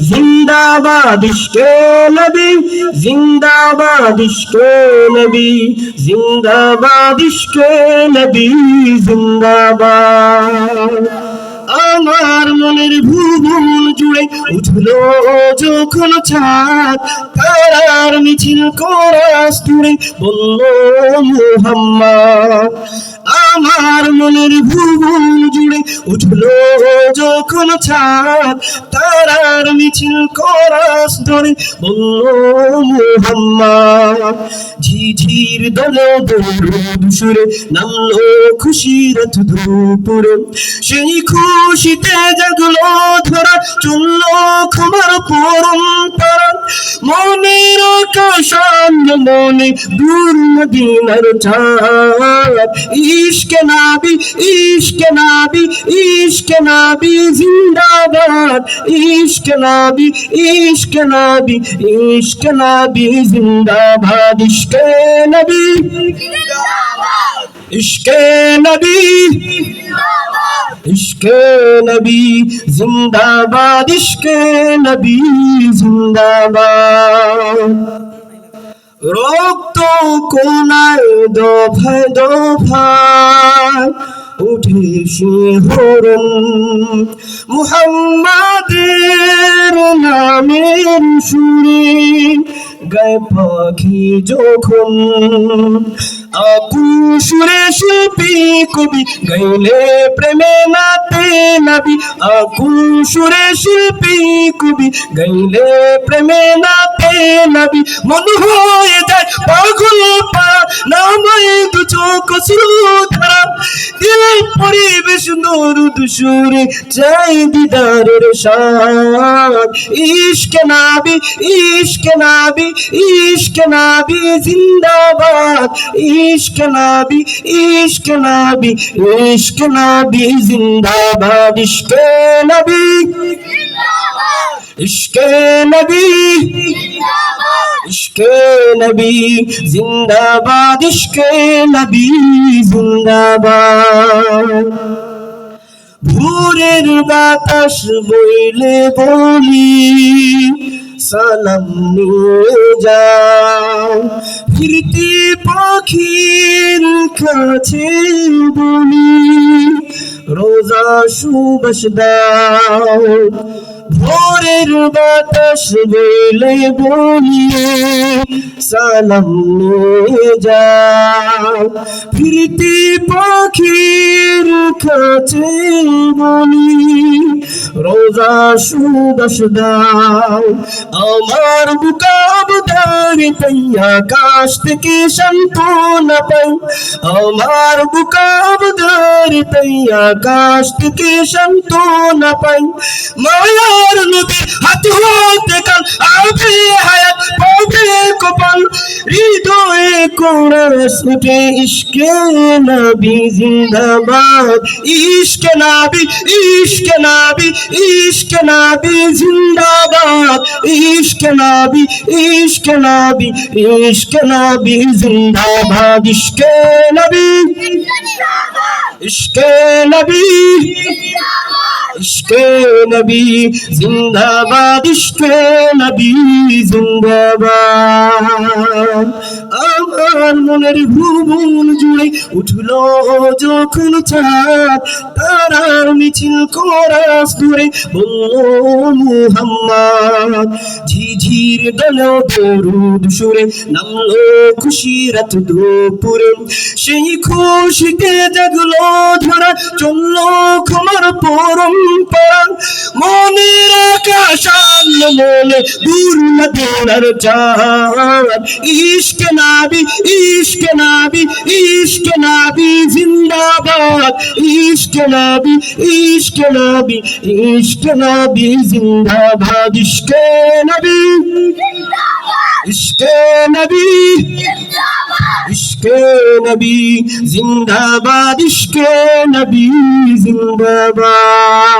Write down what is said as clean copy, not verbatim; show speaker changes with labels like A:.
A: जिंदाबाद इश्क़े नबी, जिंदाबाद इश्क़े नबी, जिंदाबाद इश्क़े नबी, जिंदाबाद। আমার মনের ভুবন জুড়ে উঠলো যখন ছাদ, তারার মিছিল কোরাস তুড়ে বলল মুহাম্মদ। আমার মনের ভুবন জুড়ে উঠলো যখন ছাদ, তারার মিছিল কোরাস ধরে বলল মুহাম্মদ। ঝিঝির দলে দরুদ সুরে নামলো খুশির দুপুরে, সেই খুশিতে জাগলো ধরা চললো ক্ষমার পরম্পরা। মনের আকাশ মনে দূর মদিনার চাঁদ, ইশকে নাবি ইশকে নাবি ইশকে নাবি জিন্দাবাদ, ইশকে নাবি ইশকে নাবি ইশকে নাবি জিন্দাবাদ। ইশকে নবী ইশকে নবী इश्क़े नबी जिंदाबाद, इश्क़े नबी जिंदाबाद। রক্ত কোনায় দফায় দফায় উঠে শিহরণ, মুহাম্মাদের নামের সুরে গায়ে পাখি যখন। আকুল সুরে শিল্পী কবি গাইলে প্রেমে নাতে নবী, আকুল সুরে শিল্পী কবি গাইলে প্রেমে নাতে নবী। মন হয়ে যায় পাগল পাড়া, নামায় দু চোখ শ্রুধারা, দিলে পরিবেশ দরুদ সুরে চাই দিদারের স্বাদ। ইশকে নাবি ইশকে নাবি ইশকে নাবি জিন্দাবাদ, इश्क़ नबी इश्क़ नबी इश्क़ नबी जिंदाबाद। इश्क़ नबी इश्क़ नबी इश्क़ नबी जिंदाबाद, इश्क़ नबी जिंदाबाद। ভোরের বাতাস বইলে বলি সালাম নিয়ে যাও, ফিরতি পাখির কাছে বলি রোজা সুবাস দাও। ভোরের বাতাস বইলে বলি সালাম নিয়ে যাও, ফিরতি পাখির কাছে বলি রোজা সুবাস দাও। আমার বুকাব ধারে তাই আকাশ থেকে সান্ত্বনা পাই, আমার বুকাব ধারে তাই আকাশ থেকে সান্ত্বনা পাই। মায়ার নবী হাত হতে কাল আবে হায়াত পাবে কপাল, হৃদয়ে কোরাস উঠে ইশকে নবী জিন্দাবাদ। ইশকে নবী ইশকে নবী ইশকে নবী জিন্দাবাদ, ইশকে নবী ইশকে নবী ইশকে নবী জিন্দাবাদ। ইশকে নবী ইশকে নবী इश्क़े नबी जिंदाबाद, इश्क़े नबी जिंदाबाद। আমার মনের ভুবন জুড়ে উঠলো যখন চাঁদ, তারার মিছিল কোরাস ধরে বলল মুহাম্মদ। ঝিঝির দলে দরুদ সুরে নামলো খুশির দুপুরে, সেই খুশিতে জাগলো ধরা চললো ক্ষমার পরম্পরা। মনের আকাশ মনে দূর মদিনার চাঁদ, ইশকে নাবি ইশকে নাবি ইশকে নাবি জিন্দাবাদ, ইশকে নাবি ইশকে নাবি ইশকে নাবি জিন্দাবাদ। ইশকে নবী ইশকে নবী इश्क़े नबी जिंदाबाद, इश्क़े नबी जिंदाबाद।